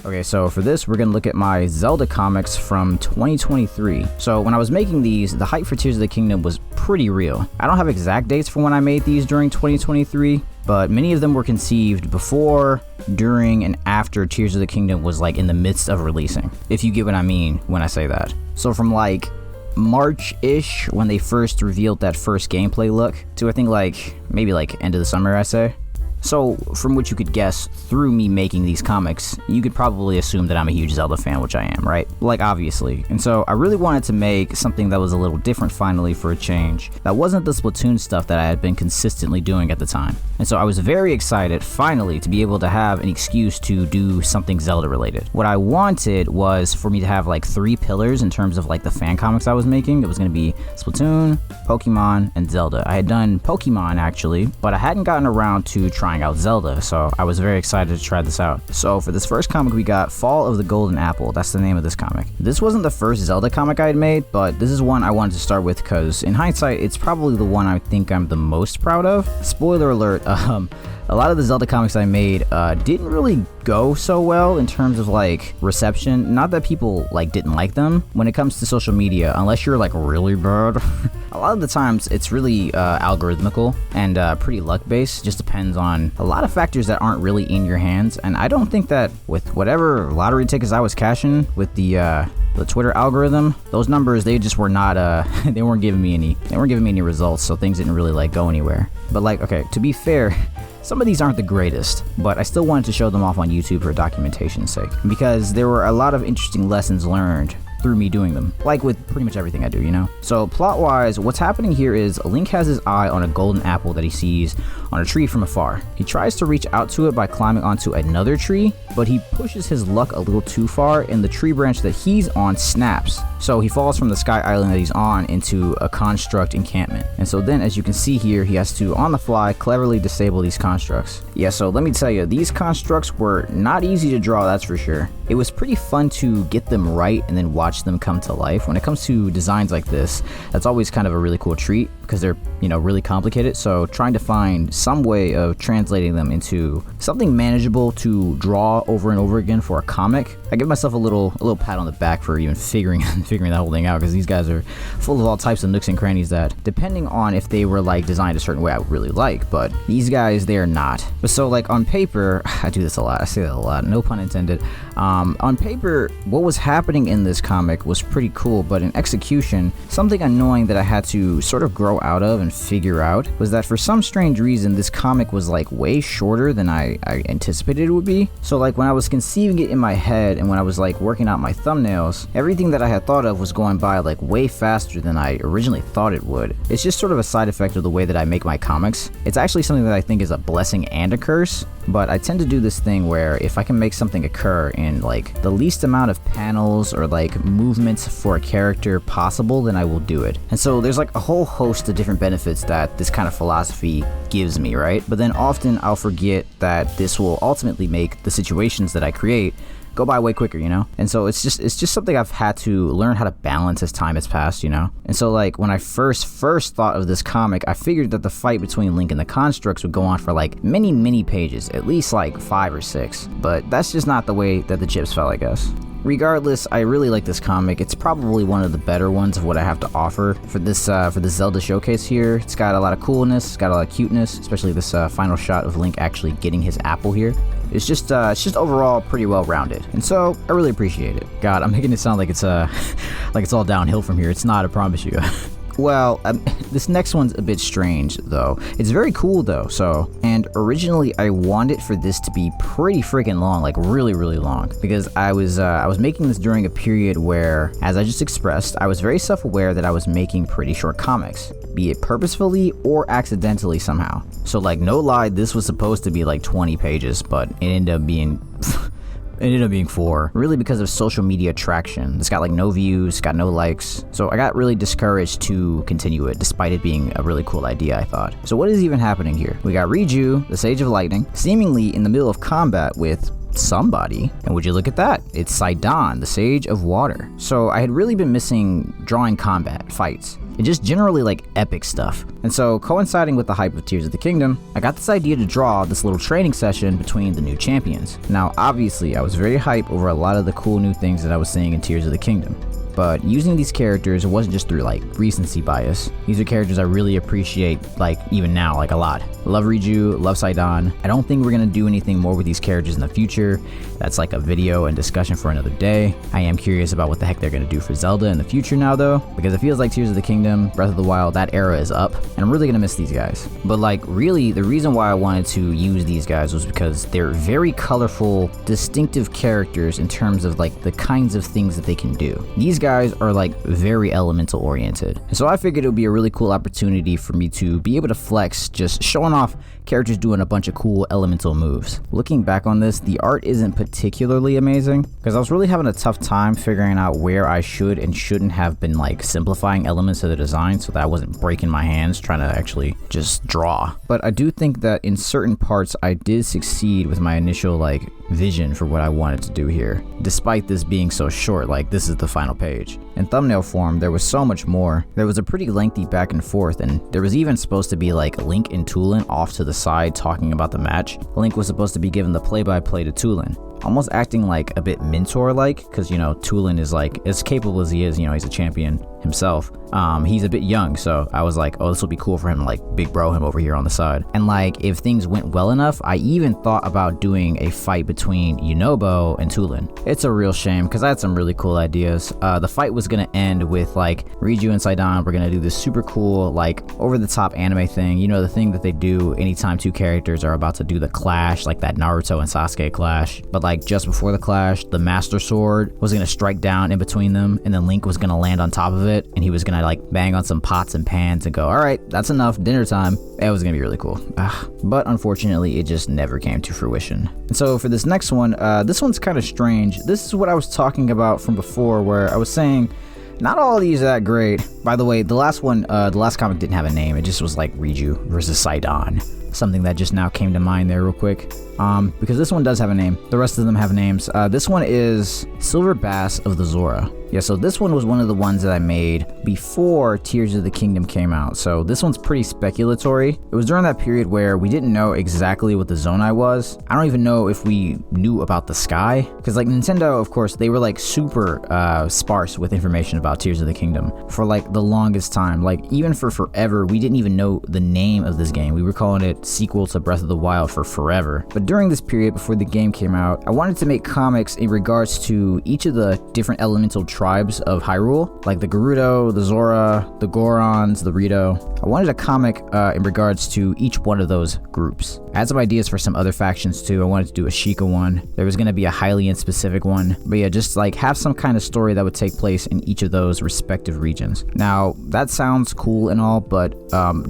Okay, so for this, we're gonna look at my Zelda comics from 2023. So when I was making these, the hype for Tears of the Kingdom was pretty real. I don't have exact dates for when I made these during 2023, but many of them were conceived before, during, and after Tears of the Kingdom was like in the midst of releasing, if you get what I mean when I say that. So from like March-ish, when they first revealed that first gameplay look, to I think like maybe like end of the summer, I say. So, from what you could guess through me making these comics, you could probably assume that I'm a huge Zelda fan, which I am, right? Like, obviously. And so, I really wanted to make something that was a little different finally for a change. That wasn't the Splatoon stuff that I had been consistently doing at the time. And so, I was very excited, finally, to be able to have an excuse to do something Zelda related. What I wanted was for me to have like 3 pillars in terms of like the fan comics I was making. It was going to be Splatoon, Pokemon, and Zelda. I had done Pokemon actually, but I hadn't gotten around to trying out Zelda, so I was very excited to try this out. So for this first comic, we got Fall of the Golden Apple. That's the name of this comic. This wasn't the first Zelda comic I had made, but this is one I wanted to start with because in hindsight, it's probably the one I think I'm the most proud of. Spoiler alert, a lot of the Zelda comics I made didn't really go so well in terms of like reception. Not that people like didn't like them. When it comes to social media, unless you're like really bad, a lot of the times it's really algorithmical and pretty luck based. Just depends on a lot of factors that aren't really in your hands. And I don't think that with whatever lottery tickets I was cashing with the Twitter algorithm, those numbers, they just were not they weren't giving me any results, so things didn't really like go anywhere. But like, okay, to be fair, some of these aren't the greatest, but I still wanted to show them off on YouTube for documentation's sake, because there were a lot of interesting lessons learned through me doing them, like with pretty much everything I do, you know? So plot-wise, what's happening here is Link has his eye on a golden apple that he sees on a tree from afar. He tries to reach out to it by climbing onto another tree, but he pushes his luck a little too far and the tree branch that he's on snaps. So he falls from the sky island that he's on into a construct encampment. And so then, as you can see here, he has to, on the fly, cleverly disable these constructs. Yeah, so let me tell you, these constructs were not easy to draw, that's for sure. It was pretty fun to get them right and then watch them come to life. When it comes to designs like this, that's always kind of a really cool treat because they're, you know, really complicated. So trying to find some way of translating them into something manageable to draw over and over again for a comic, I give myself a little pat on the back for even figuring that whole thing out, because these guys are full of all types of nooks and crannies that, depending on if they were like designed a certain way, I would really like, but these guys, they are not. But so like on paper, I do this a lot, I say that a lot, no pun intended. On paper, what was happening in this comic was pretty cool, but in execution, something annoying that I had to sort of grow out of and figure out was that for some strange reason, this comic was like way shorter than I anticipated it would be. So like when I was conceiving it in my head and when I was like working out my thumbnails, everything that I had thought of was going by like way faster than I originally thought it would. It's just sort of a side effect of the way that I make my comics. It's actually something that I think is a blessing and a curse, but I tend to do this thing where if I can make something occur in like the least amount of panels or like movements for a character possible, then I will do it. And so there's like a whole host of different benefits that this kind of philosophy gives me, right? But then often I'll forget that this will ultimately make the situations that I create go by way quicker, you know? And so it's just something I've had to learn how to balance as time has passed, you know? And so like when I first thought of this comic, I figured that the fight between Link and the constructs would go on for like many pages, at least like 5 or 6, but that's just not the way that the chips fell, I guess. Regardless, I really like this comic. It's probably one of the better ones of what I have to offer for this Zelda showcase here. It's got a lot of coolness, it's got a lot of cuteness, especially this final shot of Link actually getting his apple here. It's just overall pretty well rounded, and so I really appreciate it. God, I'm making it sound like it's like it's all downhill from here. It's not, I promise you. Well, this next one's a bit strange though. It's very cool though, and originally I wanted for this to be pretty freaking long, like really long, because I was making this during a period where, as I just expressed, I was very self-aware that I was making pretty short comics, be it purposefully or accidentally somehow. So like, no lie, this was supposed to be like 20 pages, but it ended up being 4, really because of social media traction. It's got like no views, got no likes, so I got really discouraged to continue it, despite it being a really cool idea, I thought. So what is even happening here? We got Riju, the Sage of Lightning, seemingly in the middle of combat with somebody, and would you look at that, it's Sidon, the Sage of Water. So I had really been missing drawing combat fights. and just generally like epic stuff. And so, coinciding with the hype of Tears of the Kingdom, I got this idea to draw this little training session between the new champions. Now obviously I was very hyped over a lot of the cool new things that I was seeing in Tears of the Kingdom. But using these characters wasn't just through like recency bias. These are characters I really appreciate, like even now, like a lot. Love Riju, love Sidon. I don't think we're gonna do anything more with these characters in the future. That's like a video and discussion for another day. I am curious about what the heck they're gonna do for Zelda in the future now though, because it feels like Tears of the Kingdom, Breath of the Wild, that era is up, and I'm really gonna miss these guys. But like really, the reason why I wanted to use these guys was because they're very colorful, distinctive characters in terms of like the kinds of things that they can do. These guys are like very elemental oriented. And so I figured it would be a really cool opportunity for me to be able to flex, just showing off characters doing a bunch of cool elemental moves. Looking back on this, the art isn't particularly amazing because I was really having a tough time figuring out where I should and shouldn't have been like simplifying elements of the design so that I wasn't breaking my hands trying to actually just draw. But I do think that in certain parts I did succeed with my initial like vision for what I wanted to do here, despite this being so short. Like this is the final page. In thumbnail form, there was so much more. There was a pretty lengthy back and forth, and there was even supposed to be like Link and Tulin off to the side talking about the match. Link was supposed to be given the play-by-play to Tulin, almost acting like a bit mentor-like, because you know Tulin is like as capable as he is, you know, he's a champion himself. He's a bit young, so I was like, oh, this will be cool for him to like big bro him over here on the side. And like if things went well enough, I even thought about doing a fight between Yunobo and Tulin. It's a real shame because I had some really cool ideas. The fight was gonna end with like Riju and Sidon were gonna do this super cool like over the top anime thing, you know, the thing that they do anytime two characters are about to do the clash, like that Naruto and Sasuke clash. But like just before the clash, the Master Sword was gonna strike down in between them, and then Link was gonna land on top of it, and he was gonna like bang on some pots and pans and go, all right, that's enough, dinner time. It was gonna be really cool. But unfortunately, it just never came to fruition. And so for this next one, this one's kind of strange. This is what I was talking about from before, where I was saying not all of these are that great. By the way, the last one, the last comic didn't have a name. It just was like Riju versus Sidon. Something that just now came to mind there real quick. Because this one does have a name. The rest of them have names. This one is Silver Bass of the Zora. Yeah, so this one was one of the ones that I made before Tears of the Kingdom came out. So this one's pretty speculatory. It was during that period where we didn't know exactly what the Zonai was. I don't even know if we knew about the sky. Because like Nintendo, of course, they were like super sparse with information about Tears of the Kingdom for like the longest time. Like even for forever, we didn't even know the name of this game. We were calling it sequel to Breath of the Wild for forever. But during this period before the game came out, I wanted to make comics in regards to each of the different elemental tribes of Hyrule, like the Gerudo, the Zora, the Gorons, the Rito. I wanted a comic in regards to each one of those groups. I had some ideas for some other factions too. I wanted to do a Sheikah one. There was going to be a Hylian specific one. But yeah, just like have some kind of story that would take place in each of those respective regions. Now, that sounds cool and all, but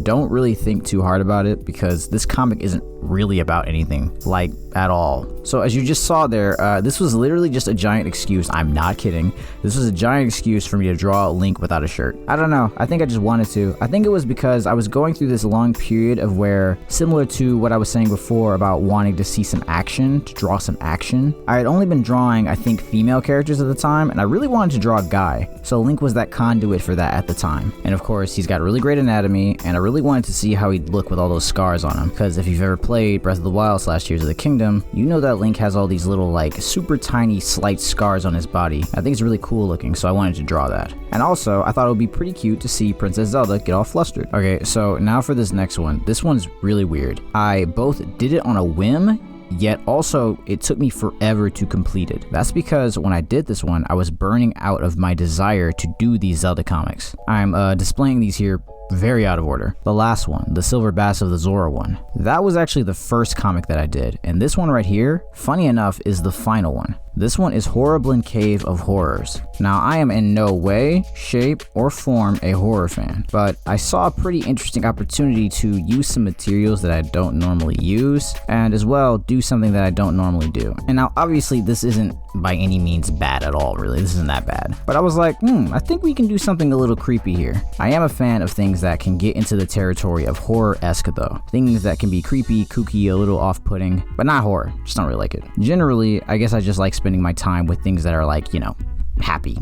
don't really think too hard about it because this comic isn't really about anything, like at all. So as you just saw there, this was literally just a giant excuse. I'm not kidding. This was a giant excuse for me to draw a Link without a shirt. I don't know. I think I just wanted to. I think it was because I was going through this long period of where, similar to what I was saying before about wanting to see some action, to draw some action, I had only been drawing, I think, female characters at the time, and I really wanted to draw a guy. So Link was that conduit for that at the time. And of course, he's got really great anatomy, and I really wanted to see how he'd look with all those scars on him. Because if you've ever played Breath of the Wild / Tears of the Kingdom, you know that Link has all these little like super tiny slight scars on his body. I think it's really cool looking, so I wanted to draw that. And also, I thought it would be pretty cute to see Princess Zelda get all flustered. Okay, so now for this next one. This one's really weird. I both did it on a whim, yet also it took me forever to complete it. That's because when I did this one, I was burning out of my desire to do these Zelda comics. I'm displaying these here very out of order. The last one, the Silver Bass of the Zora one, that was actually the first comic that I did. And this one right here, funny enough, is the final one. This one is Horriblin Cave of Horrors. Now, I am in no way, shape, or form a horror fan, but I saw a pretty interesting opportunity to use some materials that I don't normally use, and as well, do something that I don't normally do. And now, obviously, this isn't by any means bad at all, really. This isn't that bad. But I was like, I think we can do something a little creepy here. I am a fan of things that can get into the territory of horror-esque, though. Things that can be creepy, kooky, a little off-putting, but not horror. Just don't really like it. Generally, I guess I just like spending my time with things that are like, you know, happy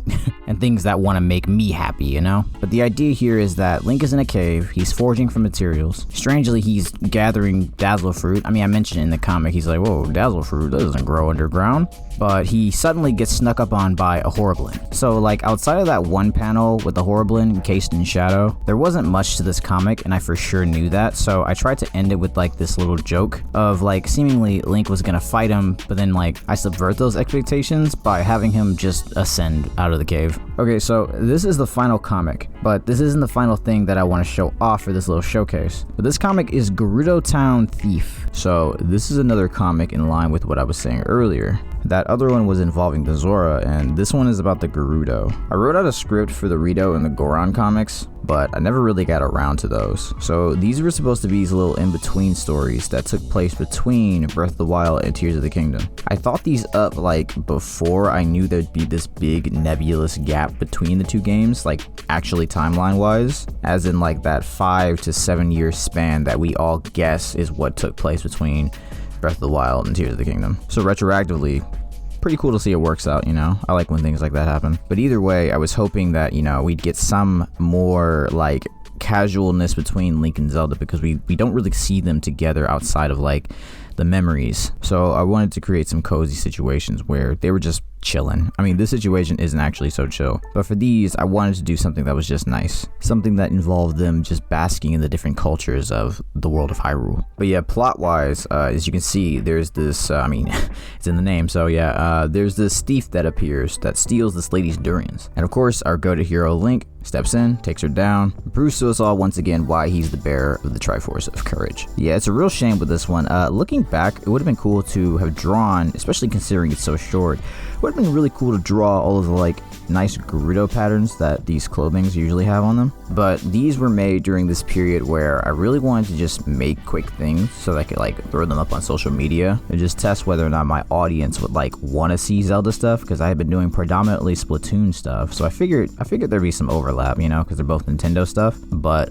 and things that want to make me happy, you know? But the idea here is that Link is in a cave, he's foraging for materials. Strangely, he's gathering Dazzle Fruit. I mean, I mentioned in the comic, he's like, whoa, Dazzle Fruit, that doesn't grow underground. But he suddenly gets snuck up on by a Horriblin. So like outside of that one panel with the Horriblin encased in shadow, there wasn't much to this comic, and I for sure knew that. So I tried to end it with like this little joke of like seemingly Link was gonna fight him, but then like I subvert those expectations by having him just ascend out of the cave. Okay, so this is the final comic, but this isn't the final thing that I want to show off for this little showcase. But this comic is Gerudo Town Thief. So this is another comic in line with what I was saying earlier. That other one was involving the Zora, and this one is about the Gerudo. I wrote out a script for the Rito and the Goron comics, but I never really got around to those. So these were supposed to be these little in-between stories that took place between Breath of the Wild and Tears of the Kingdom. I thought these up like before I knew there'd be this big nebulous gap between the two games, like actually timeline wise, as in like that 5 to 7 year span that we all guess is what took place between Breath of the Wild and Tears of the Kingdom. So retroactively, pretty cool to see it works out, you know? I like when things like that happen. But either way, I was hoping that, you know, we'd get some more like casualness between Link and Zelda, because we don't really see them together outside of like the memories. So I wanted to create some cozy situations where they were just chilling. I mean, this situation isn't actually so chill, but for these I wanted to do something that was just nice, something that involved them just basking in the different cultures of the world of Hyrule. But yeah, plot wise, as you can see, there's this I mean it's in the name, so yeah, there's this thief that appears that steals this lady's durians, and of course our go-to hero Link steps in, takes her down, proves to us all once again why he's the bearer of the Triforce of Courage. Yeah, it's a real shame with this one. Looking back, it would have been cool to have drawn, especially considering it's so short, it would have been really cool to draw all of the like nice Gerudo patterns that these clothings usually have on them. But these were made during this period where I really wanted to just make quick things so that I could like throw them up on social media and just test whether or not my audience would like want to see Zelda stuff, because I had been doing predominantly Splatoon stuff. So I figured there'd be some overlap, you know, because they're both Nintendo stuff. But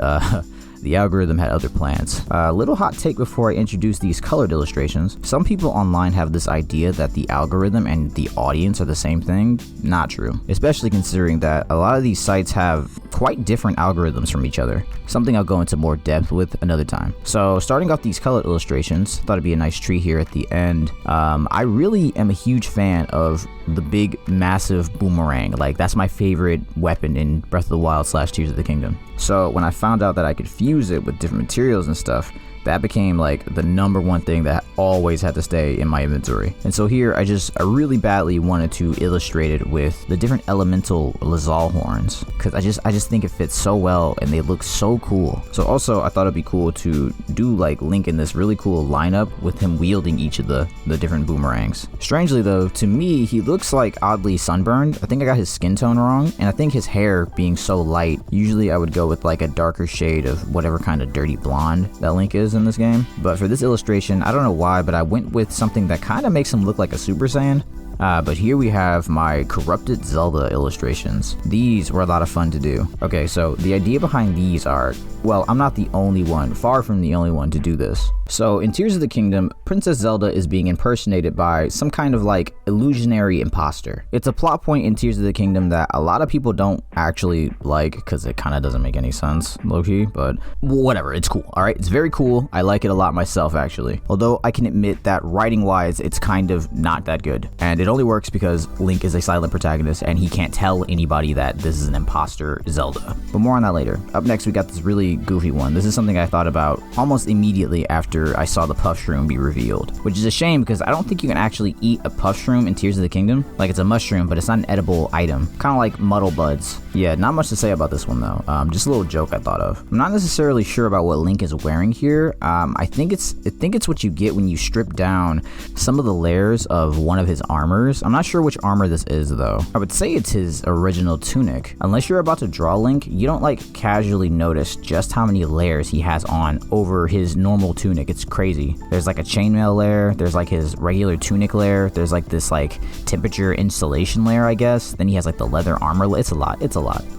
the algorithm had other plans. Little hot take before I introduce these colored illustrations. Some people online have this idea that the algorithm and the audience are the same thing. Not true, especially considering that a lot of these sites have quite different algorithms from each other, something I'll go into more depth with another time. So starting off these colored illustrations, thought it'd be a nice tree here at the end. I really am a huge fan of the big massive boomerang. Like, that's my favorite weapon in Breath of the Wild / Tears of the Kingdom. So when I found out that I could fuse it with different materials and stuff, that became like the #1 thing that always had to stay in my inventory. And so here I really badly wanted to illustrate it with the different elemental Lazal horns, because I just think it fits so well and they look so cool. So also I thought it'd be cool to do like Link in this really cool lineup with him wielding each of the different boomerangs. Strangely though, to me he looks like oddly sunburned. I think I got his skin tone wrong, and I think his hair being so light, usually I would go with like a darker shade of whatever kind of dirty blonde that Link is in this game. But for this illustration, I don't know why, but I went with something that kind of makes him look like a Super Saiyan. But here we have my corrupted Zelda illustrations. These were a lot of fun to do. Okay, so the idea behind these are, well, I'm not the only one, far from the only one to do this. So in Tears of the Kingdom, Princess Zelda is being impersonated by some kind of like illusionary imposter. It's a plot point in Tears of the Kingdom that a lot of people don't actually like, because it kind of doesn't make any sense, low-key, but whatever, it's cool, alright? It's very cool. I like it a lot myself, actually. Although I can admit that writing-wise, it's kind of not that good. And it only works because Link is a silent protagonist and he can't tell anybody that this is an imposter Zelda. But more on that later. Up next, we got this really goofy one. This is something I thought about almost immediately after I saw the puff shroom be revealed, which is a shame because I don't think you can actually eat a puff shroom in Tears of the Kingdom. Like, it's a mushroom, but it's not an edible item. Kind of like Muddle Buds. Yeah, not much to say about this one though. Just a little joke I thought of. I'm not necessarily sure about what Link is wearing here. I think it's what you get when you strip down some of the layers of one of his armors. I'm not sure which armor this is though. I would say it's his original tunic. Unless you're about to draw Link, you don't like casually notice just how many layers he has on over his normal tunic. It's crazy. There's like a chainmail layer, there's like his regular tunic layer, there's like this like temperature insulation layer, I guess. Then he has like the leather armor. It's a lot.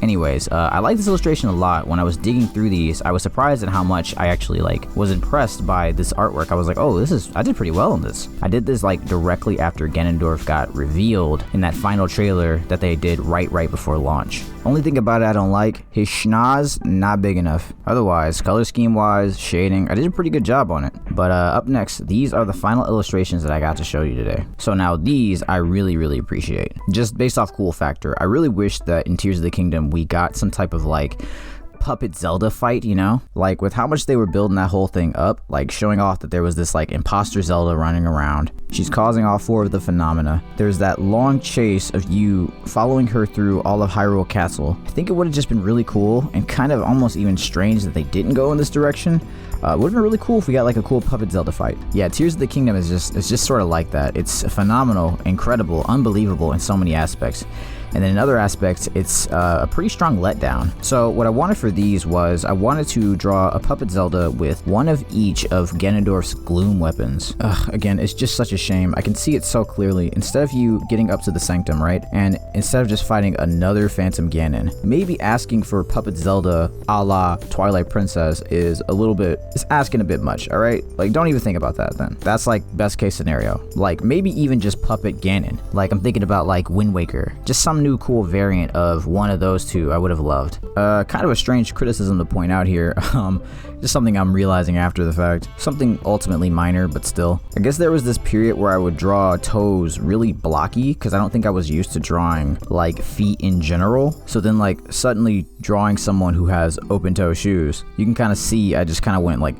Anyways, I like this illustration a lot. When I was digging through these, I was surprised at how much I actually like was impressed by this artwork. I was like, oh, I did pretty well in this. I did this like directly after Ganondorf got revealed in that final trailer that they did right before launch. Only thing about it I don't like, his schnoz not big enough. Otherwise, color scheme wise, shading, I did a pretty good job on it. But up next, these are the final illustrations that I got to show you today. So now these I really appreciate. Just based off cool factor, I really wish that in Tears of the Kingdom we got some type of like puppet Zelda fight, you know, like with how much they were building that whole thing up, like showing off that there was this like imposter Zelda running around. She's causing all 4 of the phenomena. There's that long chase of you following her through all of Hyrule Castle. I think it would have just been really cool and kind of almost even strange that they didn't go in this direction. It would have been really cool if we got like a cool puppet Zelda fight. Yeah, Tears of the Kingdom is just sort of like that. It's phenomenal, incredible, unbelievable in so many aspects. And then in other aspects, it's a pretty strong letdown. So what I wanted for these was I wanted to draw a puppet Zelda with one of each of Ganondorf's gloom weapons. Again, it's just such a shame. I can see it so clearly. Instead of you getting up to the Sanctum, right? And instead of just fighting another Phantom Ganon, maybe asking for puppet Zelda a la Twilight Princess is asking a bit much, all right? Like, don't even think about that then. That's like best case scenario. Like maybe even just puppet Ganon. Like I'm thinking about like Wind Waker. Just some new cool variant of one of those two I would have loved. Kind of a strange criticism to point out here. Just something I'm realizing after the fact. Something ultimately minor, but still. I guess there was this period where I would draw toes really blocky because I don't think I was used to drawing like feet in general. So then like suddenly drawing someone who has open toe shoes, you can kind of see I just kind of went like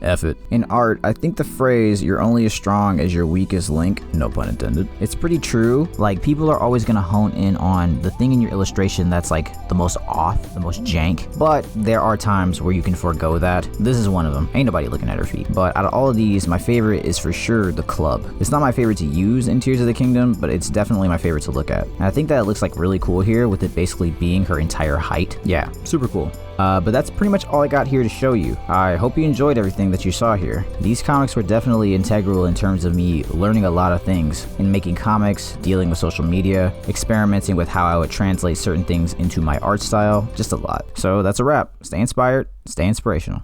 F it. In art, I think the phrase, "you're only as strong as your weakest link," no pun intended, it's pretty true. Like, people are always gonna hone in on the thing in your illustration that's like the most off, the most jank, but there are times where you can forego that. This is one of them. Ain't nobody looking at her feet. But out of all of these, my favorite is for sure the club. It's not my favorite to use in Tears of the Kingdom, but it's definitely my favorite to look at. And I think that it looks like really cool here with it basically being her entire height. Yeah, super cool. But that's pretty much all I got here to show you. I hope you enjoyed everything that you saw here. These comics were definitely integral in terms of me learning a lot of things in making comics, dealing with social media, experimenting with how I would translate certain things into my art style, just a lot. So that's a wrap. Stay inspired, stay inspirational.